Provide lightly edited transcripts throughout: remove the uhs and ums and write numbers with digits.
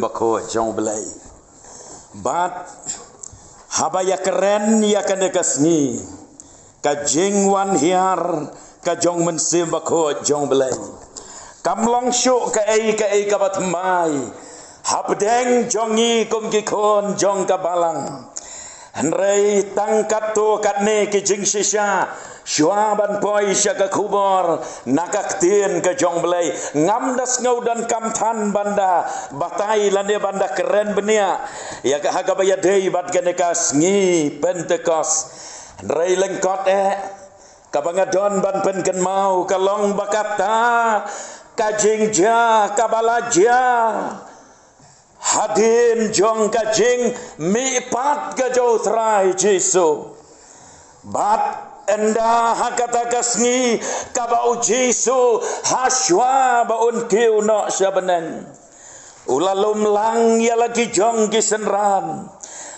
sembako jong belai. Bat habaya keren ya kena kasni. Ka jing wan hiar ka jong men sembako jong belai. Kam long syuk ka ei ka bat mai. Habdeng jongi kum ki kon jong ka balang. Henrei tangkat tu kat ne ki jing shisha. Syuaban poi syaka kubor nakak tien ke jong belai ngam das ngau dan kamtan banda batai lande banda keren benia ya ka haga baya dei bat genekas ngi pentekos rei lengkot ka bangadon ban pen ken mau kalong bakata kajing ja kabalaja hadin jong kajing mi pat ka jo trai Jesu bat enda hakata kasngi kabau Jesu haswa baun kiu no sabeneng ulalum lang ya lagi jong ki senran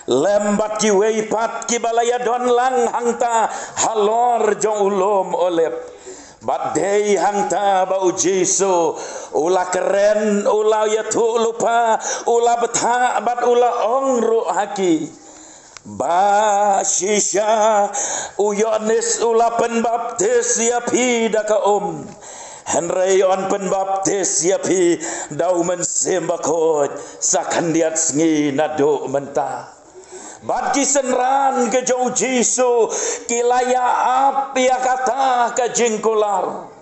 lembat ki weipat ki balaya don lang hangta halor jong ulum olep badai hangta bau Jesu ula keren ula ya tu lupa ula betha bat ula ong ru haki ba shisha uyonis ula penbaptis ya pi daka Henry on penbaptis ya pi dau men sembakot sakandiat sngi nado menta bad kisenran ke jauh Jesu kilaya ap ya kata ke jingkular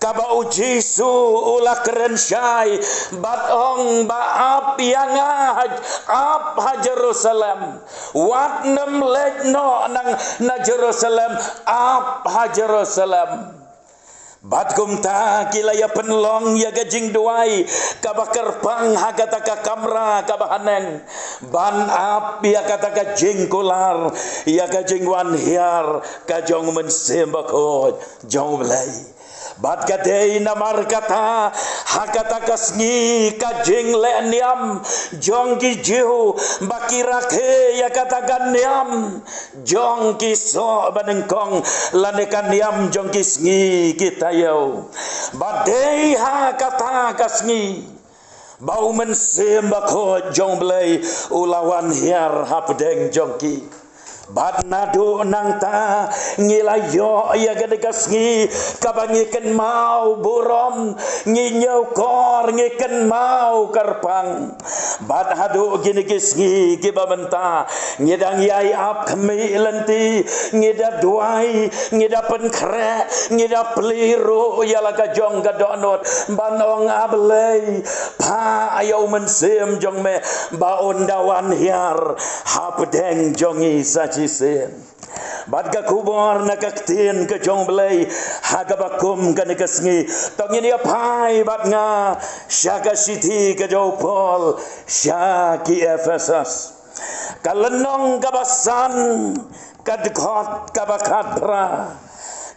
kabau Jesu ulah keren syai batong baap yang ap ha Jerusalem wat nem lekno nang na Jerusalem ap ha Jerusalem bat kumta kilaya penlong ya gajing duai kabakar pang hagata ka kamra kabahaneng ban ap ya kata ka jingkular ya gajing wan hiar ka jong men sembako jong belai bat kadei namar kata hakata kasngi kajing leniam jong ki jiu bakira ke ya kata ganiam jong ki so banengkong lanekan niam jong ki sngi kita yo badei hakata kasngi bau men sembako jong belai ulawan hiar hapdeng jong ki bat nado nang ta ngilayo ya gadegas ngi kabangiken mau burom nginyau kor ngiken mau karpang bat hadu gini kisngi gibamenta ngidang yai ap kemi lenti ngida duai ngida penkre ngida peliru ya laga jong gadonot banong ablei pa ayau mensem jong me baon dawan hiar hapdeng jongi saji sen bad ka kubor nakaktin ke jong belai hagabakum ka nikasngi tong ini apai bat nga syaka siti ke jauh pol syaki Efesus kalenong kabasan kadkot kabakatra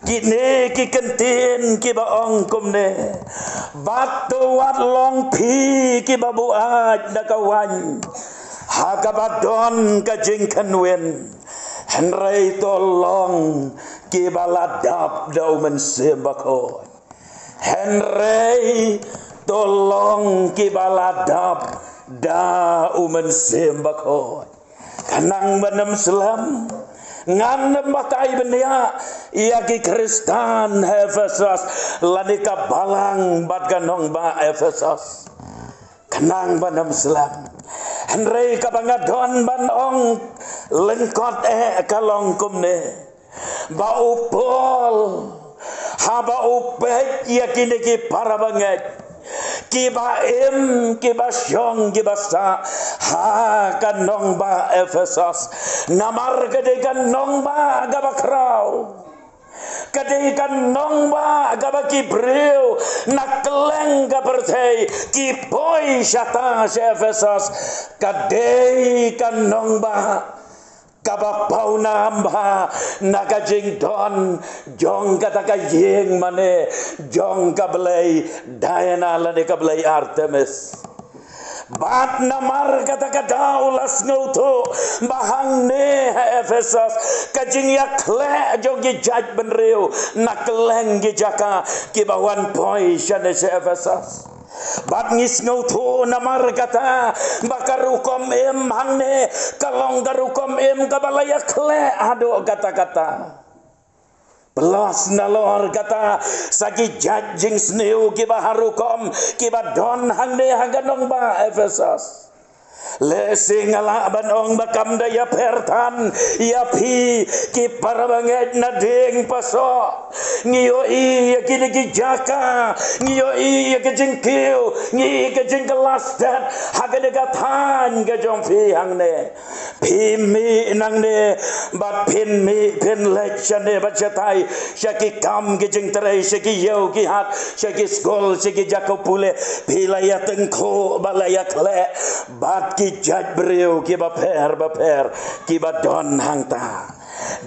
kini ki kentin ki baong kumne batu wat long pi ki babu aj dakawan hagabadon ka jingkanwen Henry tolong ki baladap dau men sembako Henry tolong ki baladap dau men sembako kanang benem selam nganem batai benia ia ki Kristan Efesus lanika balang bat ganong ba Efesus kanang benem selam Henry kabangadon banong lengkot kalong kumne bau pol haba upet ya kini ki para banget kiba im kiba syong kiba sa ha kanong ba Efesus namar gede kanong ba gabakrau kadai kan nong ba gabaki breu nakleng ka pertei ki poi syata Efesus kadai kan nong ba kabapau namba nakajing don jong kata kajing mane jong kabelai Diana lane kabelai Artemis bat namar kata kadaulas ngauto bahang ne Efesus kajing yakle jogi jaj benreu nakleng gi jaka ki bawan poi syane Efesus bat ngis ngau thu namar kata bakarukom em hangne kalong garukom em kabalaya kle ado kata-kata belas nalor kata sagi jajing sneu kiba harukom kiba don hangne haganong ba Efesus lesing ala banong bakam daya pertan ya pi ki parabanget na ding paso ngiyo i yakini ki jaka ngiyo i yakijingkiu ngi kejingkelas dat hagade gatan gajong pi hangne pi mi nangne bat pin mi pin lekshane bachatai shaki kam gejing terai shaki yau ki hat shaki skol shaki jakopule pilaya tengko balaya kle bat ki jaj beriu ki baper ki badon hangta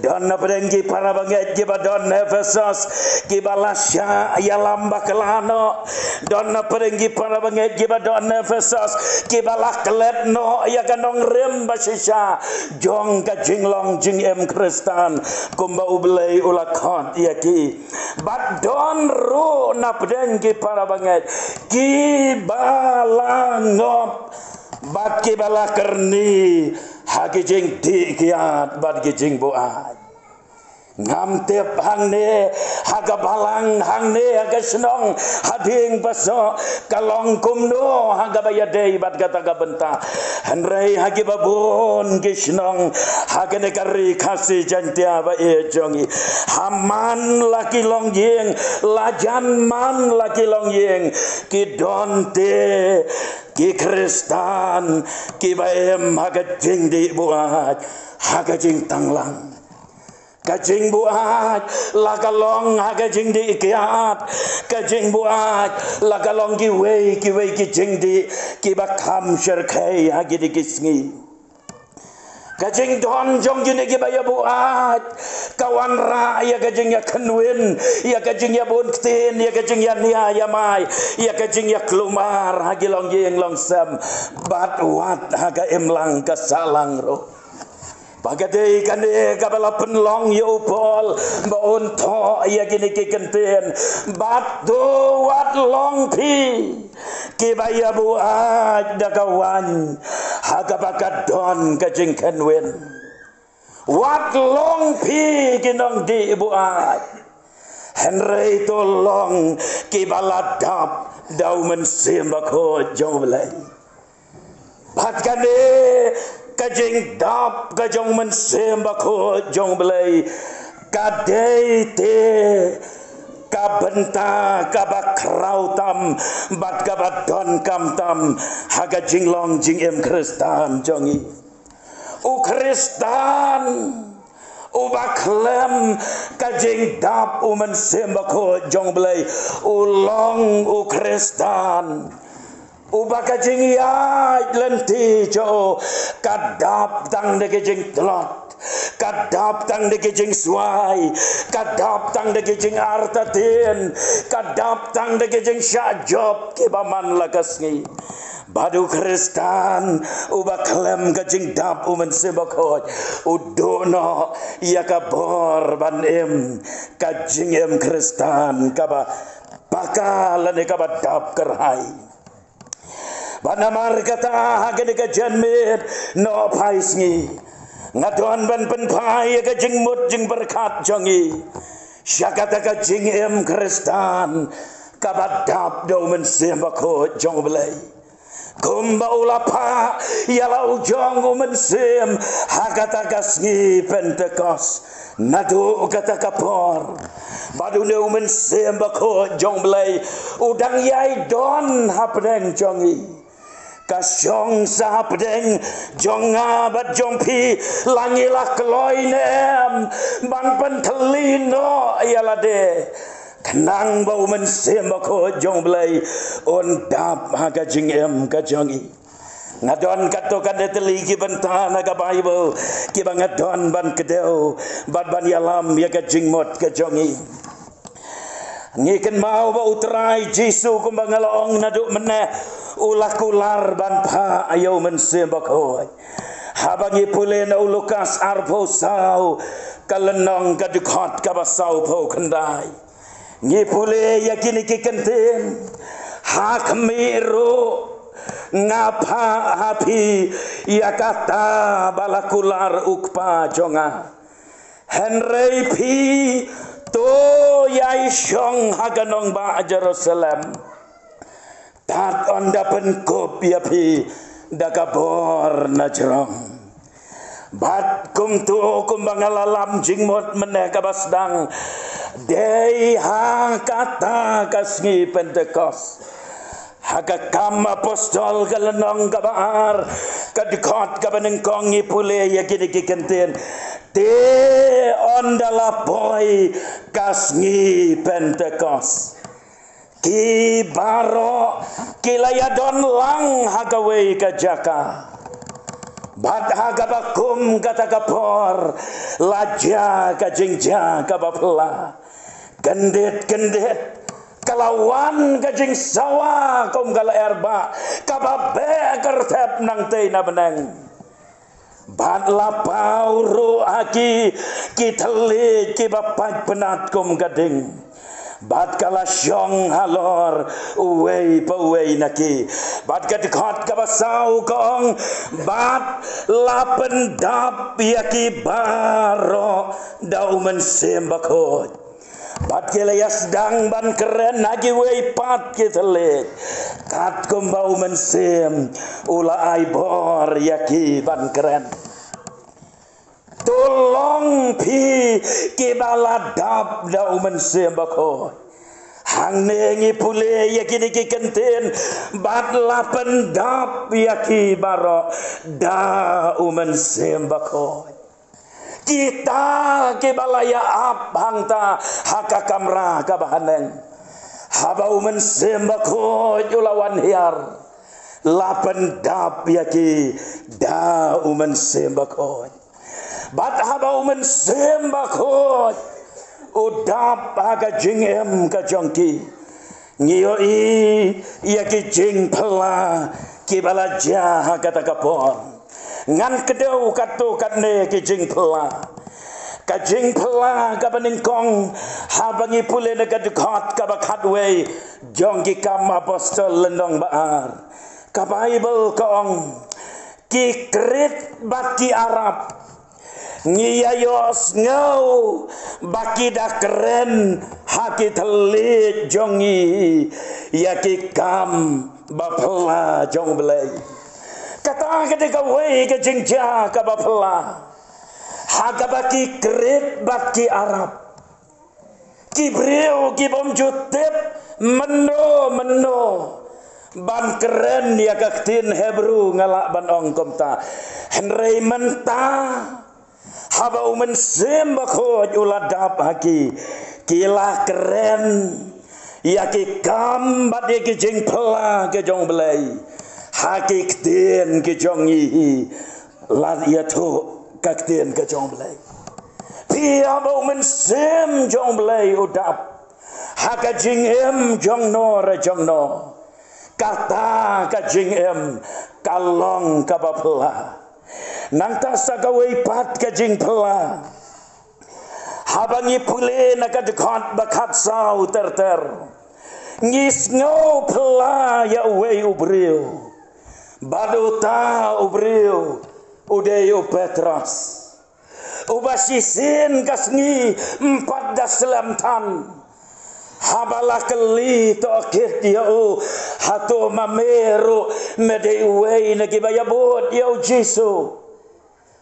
don naprengi para banget ki badon Efesus ki balasya ya lamba kelano don naprengi para banget ki badon Efesus ki balak letno ya kanong rem basisya jong ka jinglong jing em Kristan kumba ublei ulakot ya ki badon ru naprengi para banget ki balangop bat ki bala kerni hagi jing di kiat bat ki jing buat ngam tep hangne haga balang hangne haga senong hading baso kalong kumno haga bayadei bat kata gabenta hanrei hagi babon ki senong haga negari kasih jantia ba e jongi haman laki long yeng lajan man laki long yeng ki donte ki Kristan ki baem haga jing di buat haga jing tanglang kajing buat lakalong haga jing di kiat kajing buat lakalong ki wei ki jing di ki bakam syarkai hagi di kisngi kajing don jong gini ki baya buat kawan ra ya kajing ya kenwin ya kajing ya buntin ya kajing ya nia ya mai ya kajing ya kelumar hagi long yeng long sem bat wat haga emlang kesalang roh Bagadei kande kabala penlong ya upol baon to ya gini ki kenten bat do wat long pi ki baya buat dakawan haga bakat don kajing kenwin wat long pi kinong di buat Henry tolong ki baladap dau mensembako jomlai bat kande kajing dap kajong mensembako jong belai kadei te kabenta kabakrau tam bat kabadon kam tam haga jinglong jing em Kristan jongi u Kristan u baklem kajing dap u mensembako jong belai u long u Kristan ubaka jing ya lenti jo kadap tang de jing telot kadap tang de jing suai kadap tang de jing artatin kadap tang de jing syajob ke baman lakasngi badu Kristan ubaklem kajing dap umen sebakot udono ya kabor ban em kajing em Kristan kaba bakal ne kaba dap kerhai Banamar kata hagani ka janmit no paisngi ngadon ban penpai ka jingmut jing berkat jongi syakata ka jing em Kristan kabadap do mensembako jong belai kumba ulapa yalau jong mensem hagata kasngi Pentekos nadu kata kapor badu ne mensembako jong belai udang yai don hapdeng jongi kasyong sa pedeng jonga bat jongpi langilah keloinem ban pentelino ayalade kenang bau mensembako jong belai ondap haga jing em kajongi ngadon kato kade teligi bentana ka Bible ki bangadon ban kedeu ban yalam ya ka jingmot kajongi ngiken mau ba utrai Jesu kumbangalong naduk meneh ulah kular ban pa ayo mensembako habangi pule na Lukas arpo sau kalenong kadukot kabasau po kendai ngi pule yakini ki kenten hak miru ngapa hapi ya kata balakular ukpa jonga Henry pi to yai syong haganong ba Jerusalem tat onda penkop ya pi dagabor najrong bat kum tu kum bangalalam jingmot meneh kabasdang dei ha kata kasngi Pentecost haga kam apostol kalenong kabar kadikot kabanengkong ipule ya gini kikenten te ondala boy kasngi Pentecost ki baro kilayadon lang hagawe kajaka bat hagabakum kata kapor laja kajingja kabapla gendet kalawan kajing sawa kum kala erba kababe kertep nang tei na beneng bat lapau ru aki kitali kibapak penat kum gading bat kala syong halor uwei pauwei naki bat kadikot kabasau kong bat lapen dap yaki baro daumen sembakot bat kelayas dang ban keren nagi wei pat kitelik kat kumbau mensem ula aibor yaki ban keren tolong pi kibala dap dau mensem bako hang nengi pule yaki niki kenten bat lapen dap yaki baro dau mensem bako kita kibalaya ap hangta haka kamra kabahaneng habau mensembako ulawan hiar lapan dap yaki da mensembako bat habau mensembako udap haga jingem ka jongki ngiyoi yaki jing pela kibala jah kata kapor ngan kedau katu katne kijing pela kabaningkong habangi pule negad kot kabakhatwe jongki kam apostol lendong baar ka Bible kong ki krit baki Arab ngiyayos ngau baki dak keren haki telit jongi yaki kam bapela jong belai kata ketika wei ke jingja ka bapela haga baki krit baki Arab kibreu kibom jutep meno ban keren ya kaktin Hebrew ngalak ban ongkom ta Henry menta haba mensem bako uladap haki kila keren ya ki kam bat ye ki jing pela ke jong belai haki ktin ke jong yi la ya to kaktin ke jong belai pia ba mensem jong belai udap haka jing em jong no re jong no kata ka jing em kalong ka bapela nang ta sagawai pat ka jing pela habangi pule na ka dekat bakat sau ter ngis ngau pela ya wei ubriu baduta ubriu udeyo Petras ubasisin kasngi 14 tan habala keli to akhir dia hato mameru medei wei nagi bayabot ya Jesu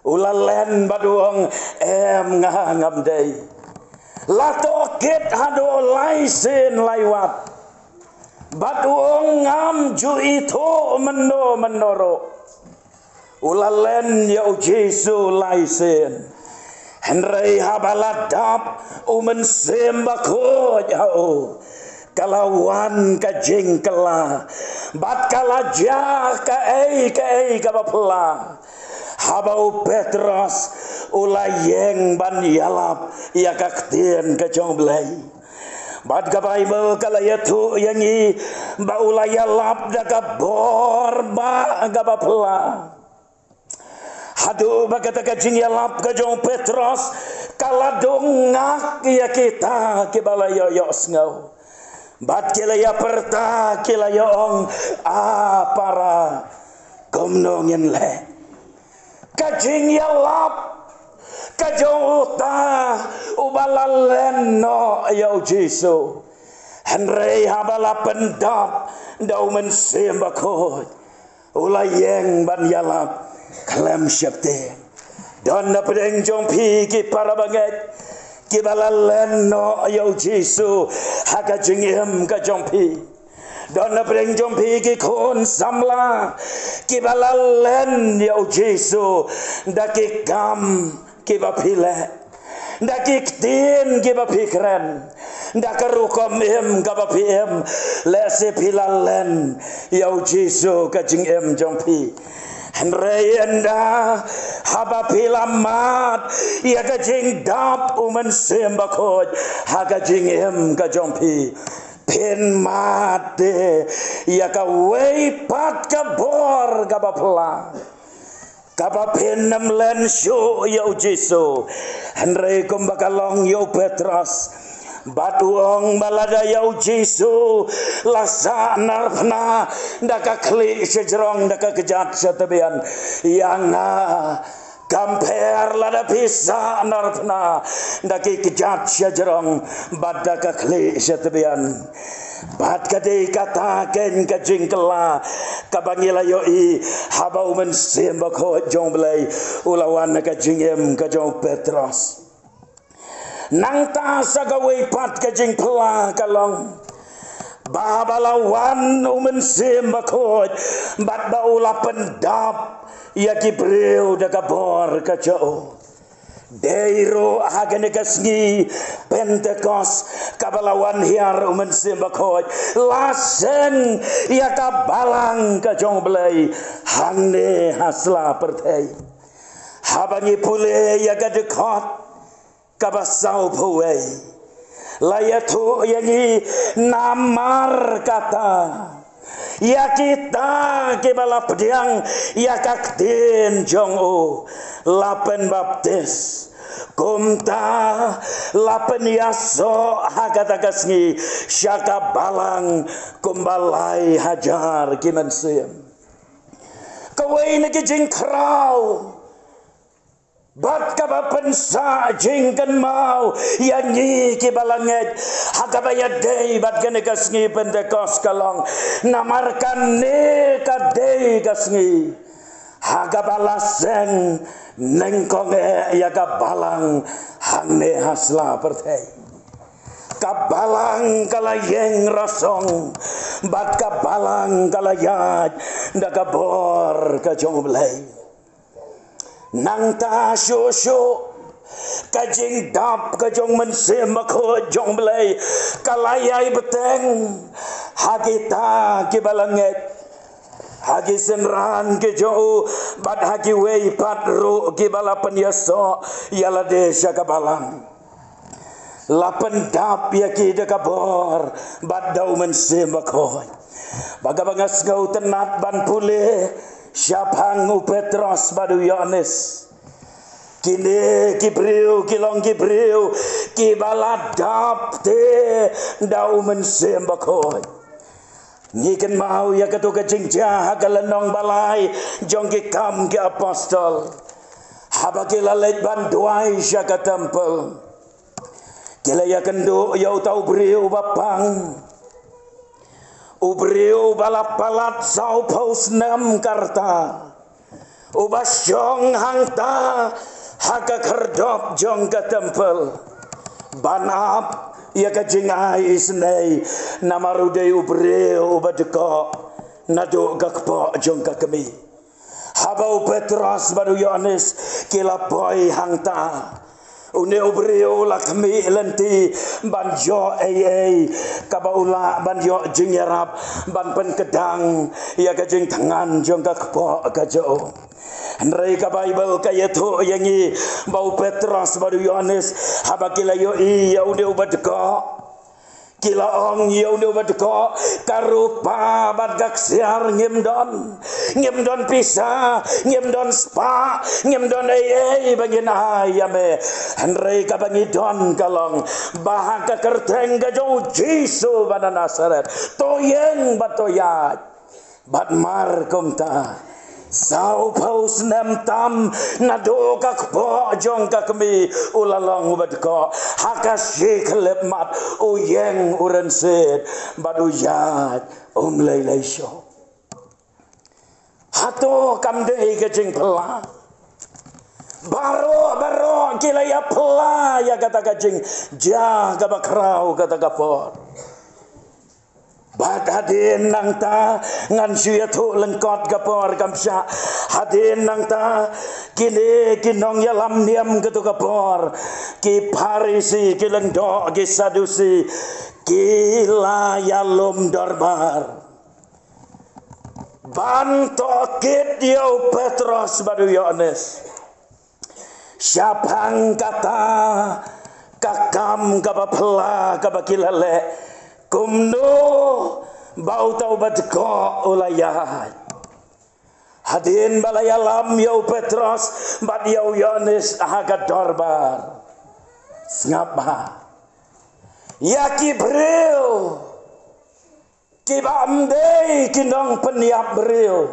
ulalen baduong em ngam dei lato ket hado laisen laiwat baduong ngam ju itu menoro ulalen ya Jesu laisen Henry habaladap mensembako jauh kalawan ka jingkela bat kalaja ka ei ka bapela habau Petros ulayeng ban yalap ya kaktien ka jong belai bat ka Bible kalayatu yangi ba ulayalap da ka borba ka bapela hadu bagata kajing yalap kajong Petros kaladongak ya kita kibala yoyos ngau Bat kila ya perta kila ya ong para komnongin le. Kajing ya lap kajong uta ubalalen no ya Jesu. Henry habala pendap dau mensembakot ulayeng ban yalap kalam syapte. Dan na pedeng jompi ki para banget ki balalen no ya Jesu haka jingem ka jompi. Dan na pedeng jompi ki kon samla ki balalen ya Jesu daki kam ki bapile daki tin ki bapikran dakarukom em ka bapiem lese pilalen ya Jesu ka jingem jompi. Henrayenda haba pilamat ya kajing dap sembakot hakajing em kajompi pen mate ya ka wei pat ka bor ka bapla ka pen nam len shu ya Jesu Henray kumbakalong yo Petros batuong balada yau Jesu lasa narpna daka kli sejerong daka kejat setebian yang kamper lada pisa narpna daki kejat sejerong badaka kli setebian bat kadai kata ken kajing kela kabangila yoi habau mensembako jong belai ulawan kajing em kajong Petros nang ta sagaway pat kajing pela kalong babalawan sembakot bat daula pendap ya kibreu dagabor kajao deiro hagane kasngi Pentekos kabalawan hiar sembakot lasen ya kabalang kajong belai hande hasla pertai habangi pule ya kadekot kabasau puwe layatu yangi namar kata ya kita kebala pediang ya kaktin jong o lapen baptis kumta lapen yaso hakata kasngi syaka balang kumbalai hajar kimansim kawai nagijing krau bat kaba pensa jingkan mau yanyi ki balanget hakabaya dei bat kene kasngi Pentekos kalong namarkan ne ka dei kasngi hakabalaseng nengkonge ya kabalang hangne hasla pertei kabalang kalayeng rasong bat kabalang kalayat ndakabor kajong belai nang ta shosho kajing dap kajong mensembako jong belai kalayai beteng hagita kibalanget hagi senran ke jo bat hagi wei patru kibalapan yaso yala desya kabalang lapan dap yaki dekabor bat dau mensembako bagabangas ngau tenat ban pule Syapang Petros badu Yohanes kini kibriu kilong kibriu kibaladap te dau mensembakoi ngiken mau ya ketu kecing jah kalenong balai jong ki kam ki apostol habaki lalet banduai syaka tempel kila ya kendo ya tau briu bapang ubriu balapalat sau paus nam karta ubasyong hangta haka kerdop jong ka tempel banap ya ka jingai isnei namarude ubriu badeko nado gakpo jong ka kami habau Petros badu Yohanes kila boy hangta une ubrio la kami lenti banjo kabaula banjo jingerap ban pen kedang ya kajing tangan jong ka kpo kajo Andrei ka Bible kaya tu yangi bau Petros badu Yohanes habakila yo ya une ubadko kila ong ya une ubadko karupa badgak siar ngimdon ngem don pisa ngem don spa ngem don ai bagi na yame Henry ka bangi don kalong bahaka kerteng ga jo Jesu bana Nasaret toyeng batoyat bat mar komta Sao paus nem tam nado kak po jong kak mi ulalong ubad ko hakashi klep mat uyeng uren set baduyat lay syo hato kamde ke jing pela baro kilaya pela ya kata kajing ja ka bakrau kata kapor Bad hadin nang ta ngan suya tu lengkot kapor kamsya hadin nang ta kini kinong yalam niam ketu kapor ki parisi ki lengdo ki sadusi ki layalum dorbar banto kit yo Petros badu Yohanes syapang kata kakam kapapela kapakilale kumno bau tau badko ulayat hadin balayalam yau Petros bad yau Yohanes hagat dorbar ngapa yaki bril kiba amdei kinong peniap bril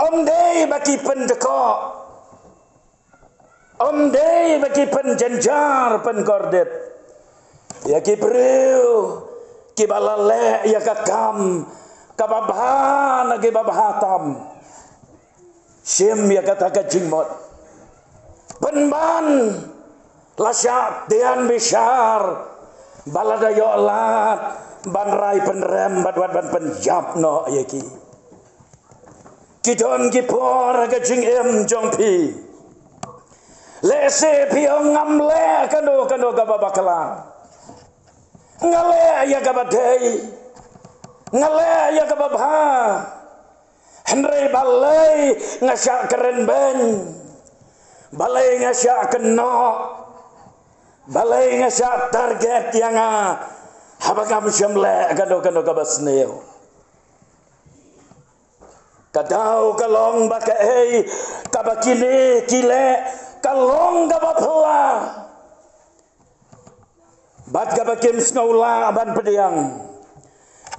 amdei baki pendeko amdei baki penjenjar penkordet ya kibriu kibalale ya kakam kababhan kibabahatam sim ya kata kajimot penban lasyak tian bishar balada yolat banrai penrem badwat ban penjap no yaki kidon kipor kajing jongpi lese piong ngamle kando kababakalang ngale ya kabadai ngale ya kababha Henry balai ngasyak keren ben balai ngasyak keno balai ngasyak target yang habakam syamle kando kabasneo kadau kalong bakai kabakini kile kalong kabapla Bat kabakim ngaula aban pediang.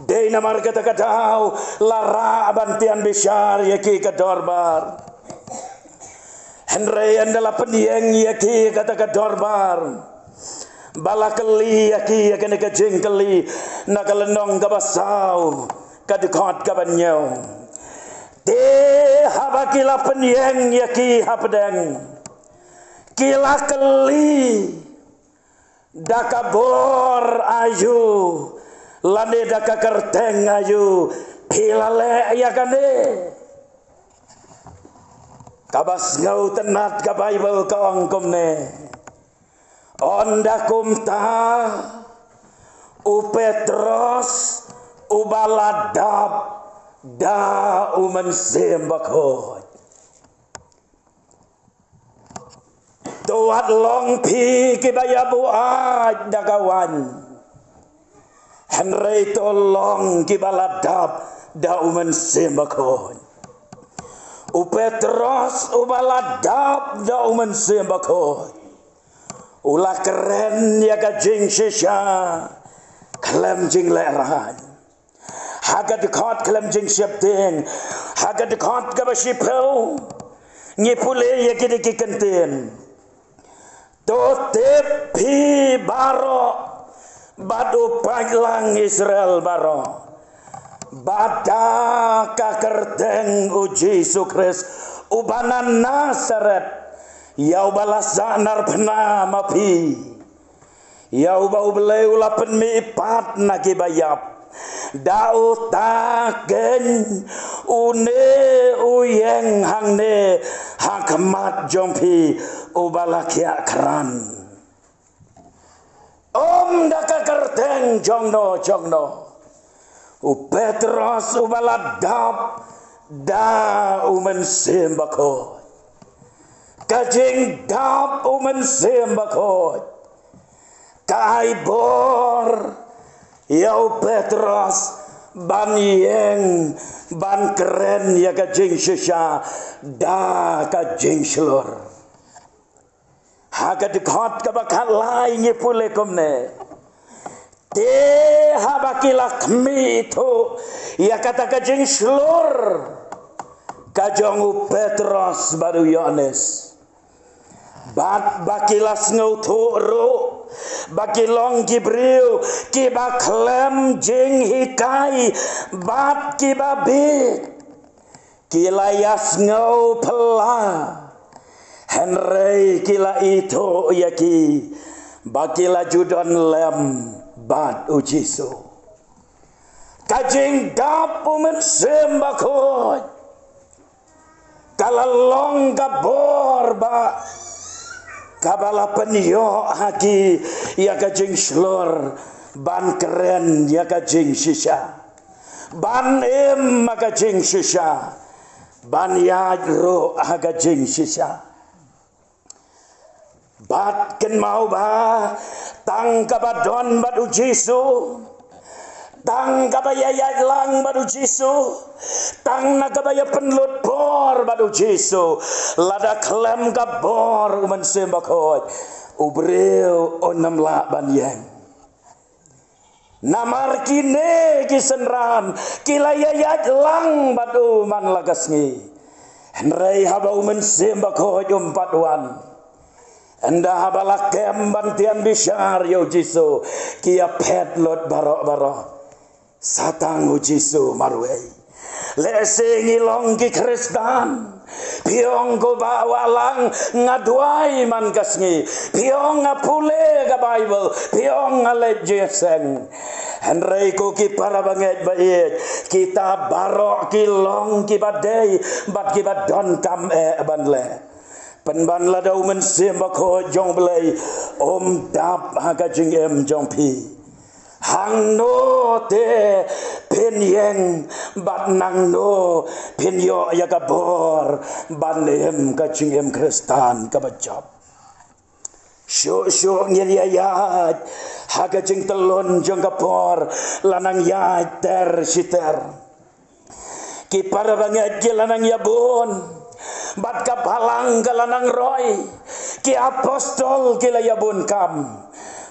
Dei namar kata kadau lara aban tian bishar yaki kadorbar. Henry andala pediang yaki kata kadorbar. Balakeli yaki yakene kajengkeli nakalenong kabasau kadikot kabanyau. De habakila pediang yaki hapedang. Kila keli dakabor ayu lane dakakerteng ayu pilale ya kane kabas ngau tenat ka Bible kaong komne onda kumta u Petros u baladap da umen sembako Tuat long pi kibaya buat dagawan Henry tolong kibaladap daumen sembakon U Petros u baladap daumen sembakon Ulah keren ya kajing shisha klem jing leran Haga dekot klem jing syapting Haga dekot kabashipel Ngipule ya kidiki kentin Totep pi baro badu paglang Israel baro bada kakerteng u Jesu Kris ubanan Nasaret yau balasanar pena mapi yau bau belai ulapen mi ipat naki bayap dau taken une uyeng hangne hakmat jompi ubalakia keran daka kerteng jongno u Petros ubaladap da umen sembako kajing dap umen sembako kai bor yau Petros ban yeng ban keren ya ka jing shisha da ka jing shlor haga dikhat ka bakal lai ngi pule komne te habakila kmi to ya kata ka jing shlor ka jongu Petros baru Yohanes bat bakilas ngau to ro bakilong Gibril ki baklem jing hikai bat ki babit ki layas ngau pela Henry kila itu yaki bakila judon lem bat ujiso kajing dap umen sembakot kalalong gabor ba kabala penyo haki ya kajing slor ban keren ya kajing shisha ban em makajing shisha ban ya ro kajing shisha bat ken mau ba tang kabadon badu jisu tang kabaya lang badu jisu tang nakabaya penlut bor badu jisu lada klem kabor uman sembakot ubreu onam la banyeng namar kine kisenran kilaya lang badu man lagasngi henrei haba uman sembakot umpatuan anda habalak kem bantian bishar yo jisu kia pet lot barok satang jisu marwei lese ngilong ki Kristan piong ko bawalang ngadwai man kasngi piong ngapule ka Bible piong ngalep jeseng henrei ko ki para banget bait kita barok ki long ki badai bat ki badon kam banle penban ladau men sembako jong belai om dap haga jing em jong pi hang no te pen yeng bat nang no pen yo ya ka bor ban em ka jing em Kristan ka bajop syo ngiri ayat haga jing telon jong ka por lanang ya ter siter ki para banget lanang ya bon bat kapalang kalanang roy ki apostol kilaya bun kam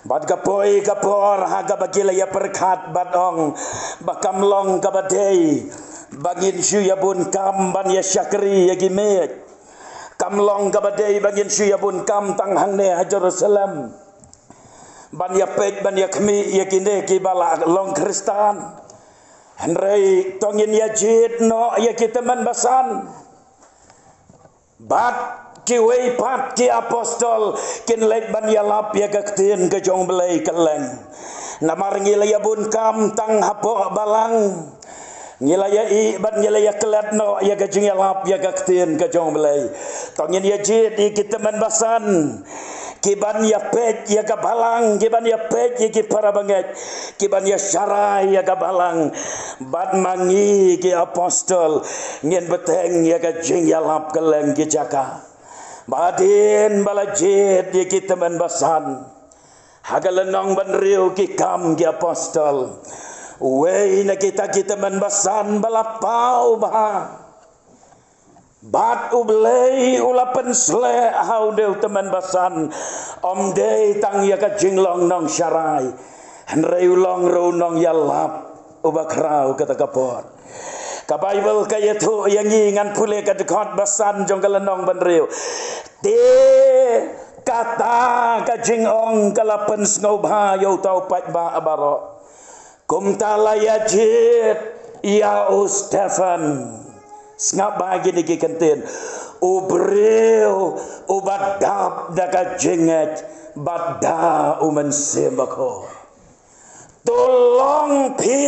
bat kapoi kapor haga bakilaya perkat batong bakam long kabadei bangin syu ya bun kam ban ya syakri ya gimet kamlong kabadei bangin syu ya bun kam tang hangne ha Jerusalem ban ya pet ban ya kmi ya kinde ki bala long Kristan henrei tongin ya jit no ya kita man basan bat ki wei pat ki apostol kin lek ban yalap ya kaktin ke jong belai keleng namar ngilaya bun kam tang hapo balang ngilaya i ban ngilaya kelat no ya ke jing yalap ya kaktin ke jong belai tongin ya jit i kita man basan kiban ya pet ya gabalang kiban ya pet ya ki para banget kiban ya syarai ya gabalang bad mangi ki apostol ngien beteng ya ka jing ya lap keleng ki jaka badin balajit ya ki teman basan hagalenong ban riu ki kam ki apostol wei na kita teman basan balapau bah bat ublei ulapan sle hau deu teman basan om dei tang ya ka jinglong nong syarai henrei ulong ro nong yalap ubakrau kata kapor ka Bible ka yetu yang ngan pule ka dekot basan jong kalenong banriu te kata ka jingong kalapan sngo ba yo tau pat ba abaro kum talaya jit ya Stefan ngap bagi ni kentin ubreu ubadap daka jenget badda umen sembako tolong pi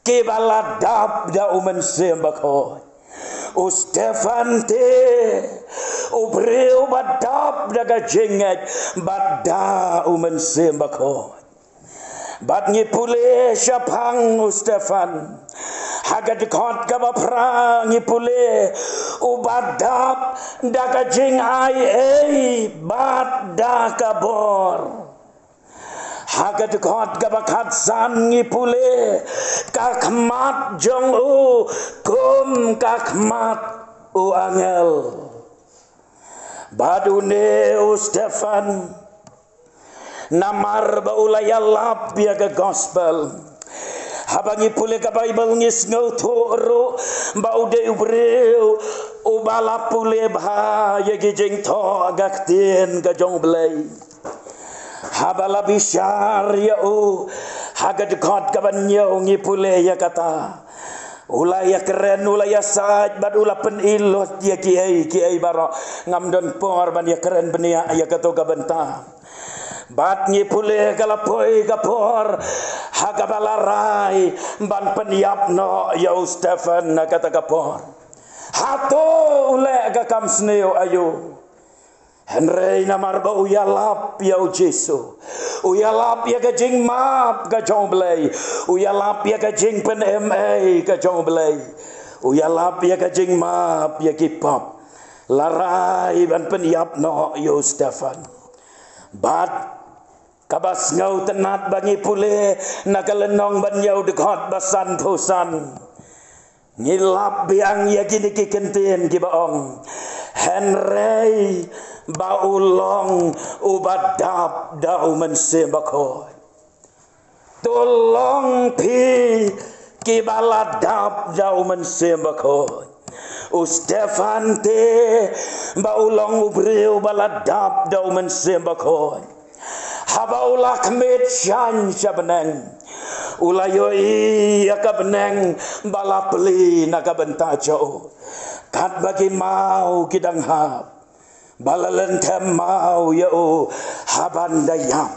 ke baladap da umen sembako Stefan te ubreu badap daka jenget badda umen sembako bat ngipule syapang Stefan haga dikot ka bapra ngipule ubadap daka jing ai bat daka bor Hagat kot gabakat san ngipule kakmat jong u kum kakmat u angel badune u Stefan namar baulaya lap ya ke gospel habangi pule ka Bible ngis ngautu baude ubreu ubala pule bha ya gijing to gaktin ga jong blai habala bishar ya u hagad god kabanyo ngipule ya kata ulaya keren ulaya saj bad ula pen ilot ya kiai baro ngamdon por ban ya keren benia ya kato kabenta bat ngipule kalapoi kapor hagabalarai ban peniap no ya Stefan kata kapor hato ule gakam sneo ayo Henry namar ba uyalap ya Jesu uyalap ya gajing map ga jong blai uyalap ya gajing pen MA ga jong blai uyalap ya gajing map ya kipap larai ban peniap no yo Stefan bat kabas ngau tenat bangi pule nakalenong ban yau dekat basan pusan ngilap biang ya gini ki kentin ki baong Henry baulong ubadap dau mensembako tolong pi ki baladap dau mensembako Stefan te baulong ubreu baladap dau mensembako habaulah kemit syan syabeneng ulayoi akabeneng balapli nakabenta jo kat bagi mau kidang hab balalen tem mau yo haban dayam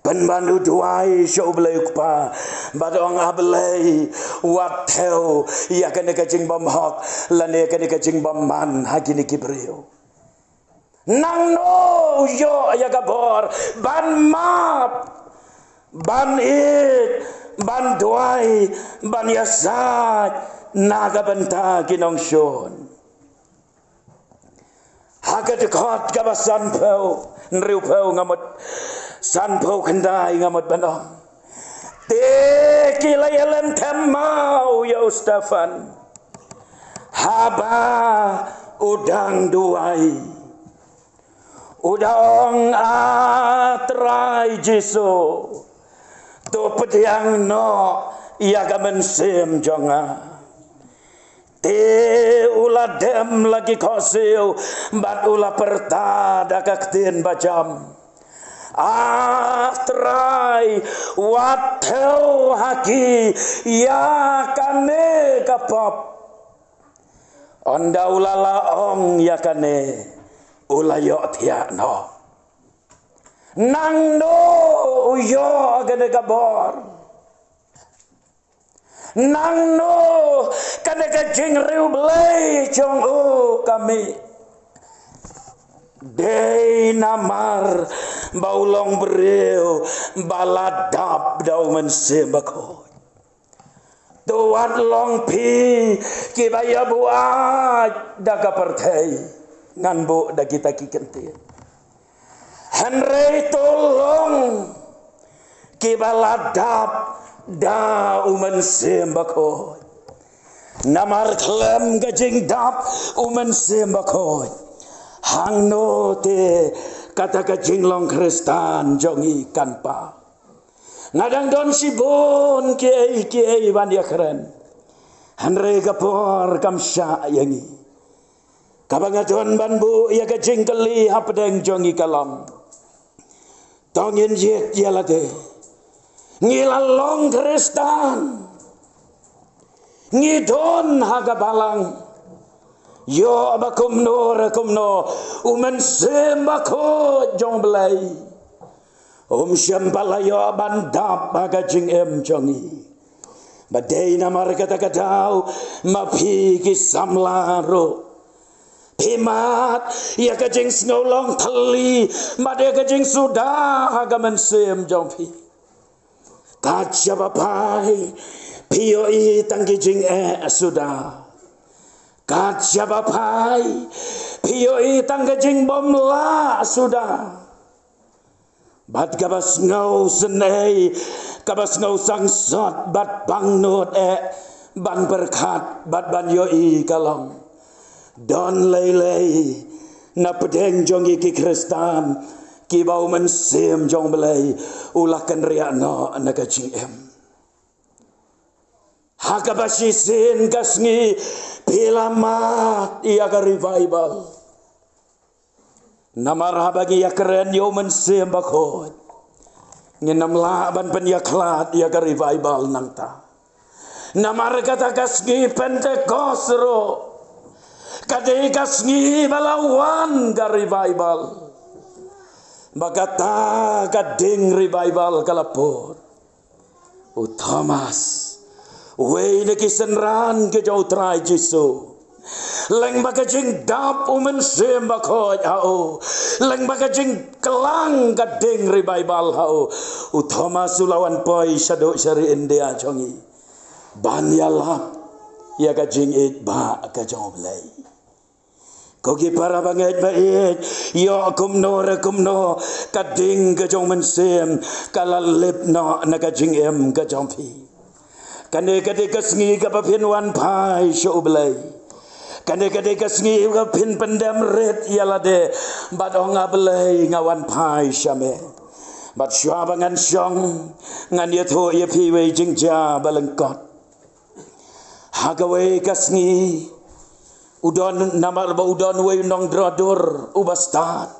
penbandu duai show belai pa badong ablai wat theo ya kene kajing bom hok lane kene kajing bom man hagini kibreo nang no yo ya gabor ban map ban it ban duai ban yasat naga benta kinong shon hagat kot gabasan pau nriu pau ngamot san pau kendai ngamot banong te kilayalan temau ya Stefan haba udang duai udang atrai Jesu to pediang no ia gamen sim jonga te ula dem lagi koseu bat ula perta dakaktin bajam atrai wateu haki ya kane kapop onda ulala ong ya kane ulayo tiak no nang no uyo gane gabor nang no kane kajing riu belai chong u kami day namar baulong beriu baladap dau mensembako tuat long pi kibaya buat daga pertai ngan bu da kita kikentin Henry tolong kibaladap da umen sembako namar klem gajing dap umen sembako hang no te kata gajing long Kristan jongi kanpa ngadang don sibon kiai ban dia keren Henry gapor kamsya yangi kabangaton banbu ya gajing keli hapdeng jongi kalam tongin jet yalate ngilalong Kristan ngidon hagabalang yo abakumno rekumno umen sembako jong belai syambalayo bandap bagajing jongi badai namar kata-katau mapi kisamlaro Pimat ya kajing sngolong tali made kajing sudah agamen sem jompi kaca bapai pioi tanggijing sudah kaca bapai pioi tanggijing bomla sudah Bat kabas ngau senai, kabas ngau sang sot, bat bang not ban berkat, bat ban yoi kalong. Don lei na pedeng jong iki Kristan, ki bau mensim jong belai, ulakan riak no na kacing em. Hakabasi sin kasngi pilamat ia ka revival. Namar bagi ya keren yo mensim bakot. Nginam laban pen ya klat ia ka revival nang ta. Namar kata kasngi Pentecost ro. Kadai kasngi balawan ka revival. Bagata kading revival kalapot. O Thomas, way na kisenran ke jau try Jesu. Leng bagajing dap umensim bakoy hao. Leng bagajing kelang kading revival hao. O Thomas ulawan poi syaduk syari India chongi. Ban yalap ya kajing it ba ka jau belai. Kogi para banget baik, yo kumno kading ka jong mensim kalalip no na kajing em ka jong pi. Kane kade kasngi ka papinwan pai syo belai. Kane kade kasngi ka pin pendam red yalade badong belai ngawan pai syame. Bat syabangan syong ngan ye tho ye pi we jingja balengkot. Hagawe kasngi udon namar ba udon we nong drador ubastat.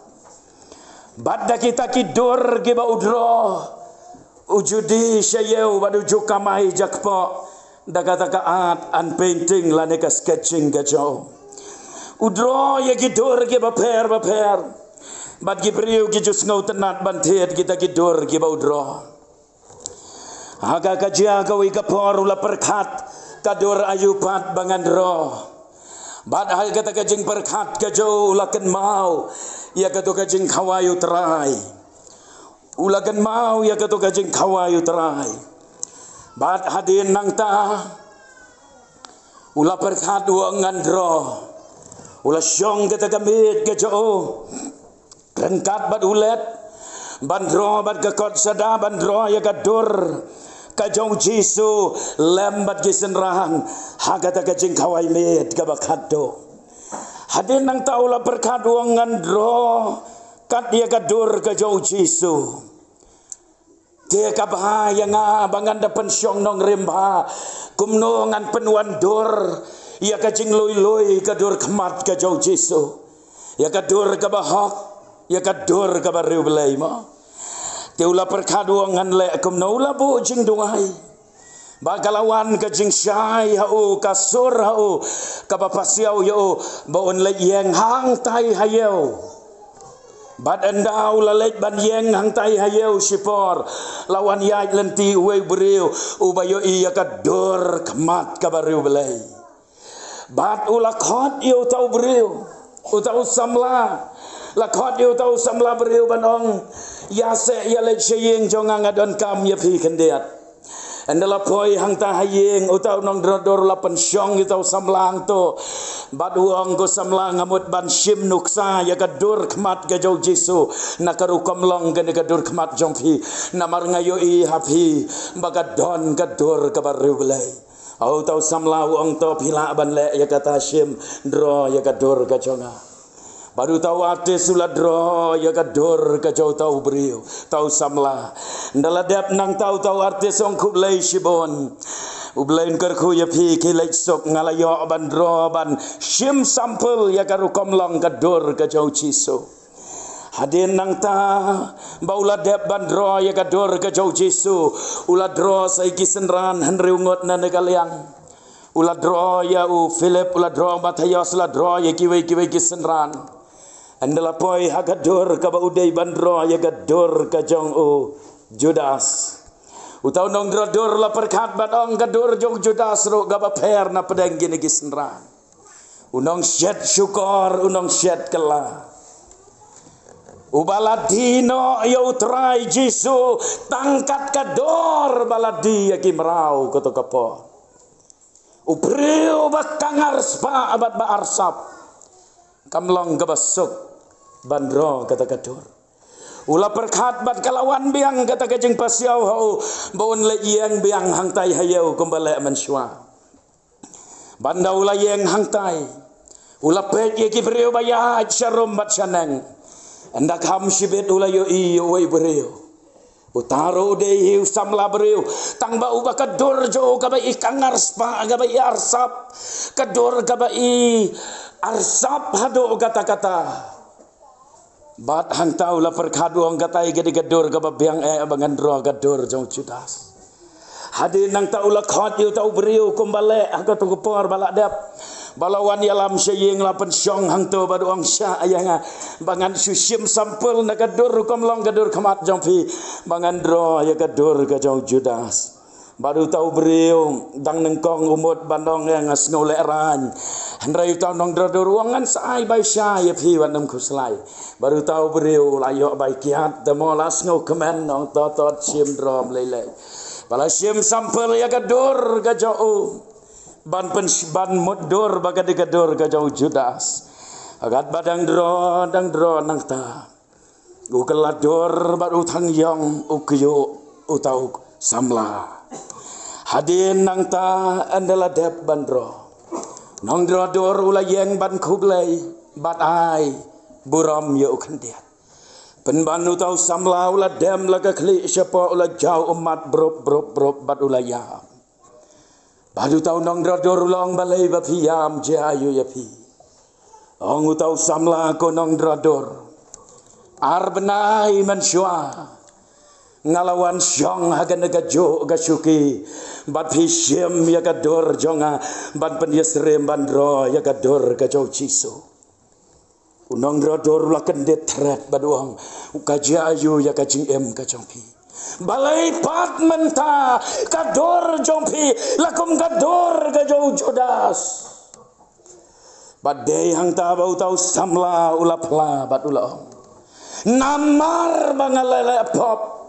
Badda kita kidur giba udro. Ujudi syayeu badu jukamai jakpo. Dagata kaat an painting lane ka sketching gajo. Udro ye kidur giba per. Bad gibriu gijus ngau tenat bantiet kita kidur giba udro. Aga kajia gawi kapor ula perkat kadur ayupat bangan ro. Badahal kata kajing perkat kajo ulakan mau ya kata kajing kawayu terai. Ulakan mau ya kata kajing kawayu terai. Bad hadin nang ta ula perkat uangan dro. Ula syong kata kamit kajo rengkat bad ulet bandro bad kekot sada bandro ya kadur kajong Jesu lembat gisenrahan hagata kajing kawai met kabakado hadin nang taula perkaduangan dro kat dia kadur kajong Jesu dia kabahaya nga bangan da pensyong nong rimba kumno ngan penuan dor ia kajing loy kadur kemat kajong Jesu ia kadur kabahak ia kadur kabariu belai ma Tiula perkaduangan le kumno ula bu jing dungai. Bagalawan ka jing syai hau kasur hau kapapasiau yo baon le yeng hang tai hayeu. Bad endau la le ban yeng hang tai hayeu sipor lawan yai lenti we beriu ubayo iya kadur kemat kabariu belai. Bad ula khot yo tau beriu utau samla lakot yo tau samla beriu banong ya se ya le cheyeng jongang adon kam ya pi kendiat andala poi hang ta hayeng utau nong drodor la pensyong utau samlang to baduang go samlang ngamut ban shim nuksa ya kadur kemat ga jau Jesu nakaru komlong ga kadur kemat jong pi namar ngayo i hapi bagadon kadur kabaru belai au tau samla uang to pila ban le ya kata shim dro ya kadur ga jonga baru tahu artis suladro ya kadur ka jau tahu beriu tahu samla ndala dep nang tahu artis ong kublai shibon ublain kerku ya pi kilai sok ngalayo ban dro ban shim sampel ya karu komlong kadur ka jau Jesu hadin nang ta baula dep ban dro ya kadur ka jau Jesu uladro sai kisenran henry ungot na negaliang uladro ya u Philip uladro Matius uladro ya kiwe kisenran andala poi hagadur ka baudai bandro ya gadur ka jong o Judas utau nong drador la perkat badong gadur jong Judas ro gaba per na pedang gini gisenran unong syet syukur unong syet kela ubaladino ya utrai Jesu tangkat kador baladi ya kimrau koto kapo upriu bakangar spa abad ba arsap kamlong gabasuk bandro kata kadur Ula perkat bat kalawan biang kata kajeng pasiau hau baun le yang biang hangtai hayau kembali mensua. Banda ula yang hangtai. Ula pet ye ki beriu baya syarum bat sanang. Andak ham sibet ula yo i oi beriu. Utaro de hiu samla beriu. Tang ba uba kadur jo kaba ikang arspa kaba i arsap. Kadur kaba i arsap hado kata-kata. Bat hang tau la perkadu ang katai gede gadur kaba biang abangan dro gadur jong Judas. Hadin nang tau la khat yu tau beriu kumbale aga tu por balak dap. Balawan yalam sying la pensyong hang tu badu ang sya ayanga bangan susim sampel na gadur kom long gadur khamat jong pi bangan dro ya gadur ka jong Judas. Baru tahu beriu dang nengkong umut bandong yang ngasngole ran. Handrai tahu nong dro ruangan sai bai sya ya pi wanam kuslai. Baru tahu beriu layo bai kiat demo las ngau kemen nong totot sim drom lele. Bala sim sampel ya gadur ka jauh. Ban mudur baga de gadur ka jauh Judas. Agat badang dro nang ta. Ukeladur baru thang yong ukyo utau samla. Hadin nang ta andala dep bandro. Nong dro dor ula yang ban kublai bat ai buram yo kendiat. Penban utau samla ula dem laga kli siapa ula jauh umat brop bat ula ya. Badu tau nong dro dor ulong balai bapiam jayu ya pi. Ong utau samla ko nong dro dor. Ar benai mensua. Ngalawan syong hagan gajo gasuki bat hisyem ya gador jonga ban penyesrem bandro ya gador gajo ciso unong drodor laken detret baduang ukajayu ya kajing kajong pi balai pat menta gador jompi lakum gador gajo Judas badai hang tabau tau samla ulapla bat ulong namar bangalele pop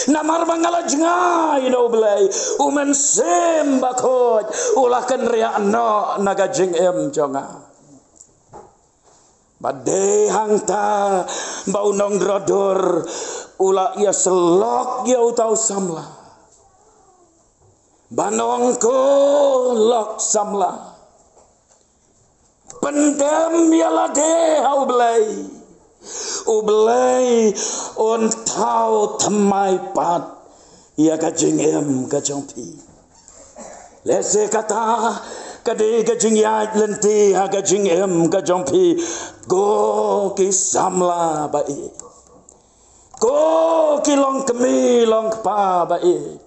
namar bangala jengai no belai umen sem bakoj ulakan ria no naga jing jonga badai hangta bau nong drodor ula ia selok ya utau samla banong ko lok samla pendem ya lade hau belai Ublay on tau tamai pat ya kajing kajong pi lese kata kade kajing ya lenti ha kajing kajong pi go ki samla bai go ki long kemi long pa bai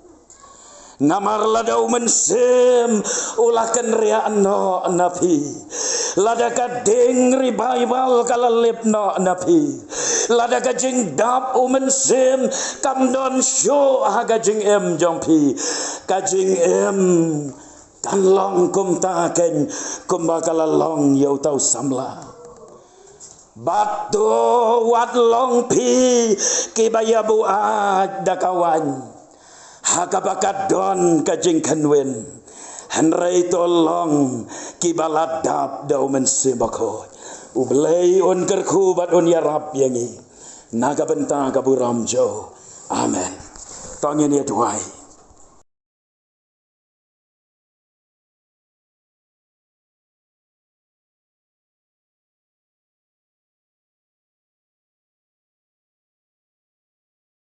namar ladau mensem ulakan ria no napi lada kadeng revival kalalip no napi lada kajing dap mensem kamdon show ha kajing jongpi kajing kan long kum taken kum bakalalong yau tau samla batu wat long pi kibaya buat dakawan hakabakat don kajing kanwen hanrai tolong kibaladap dau mensebako ublay on kerku bat on yarap yangi naga benta kaburam jo amen tangin ya duai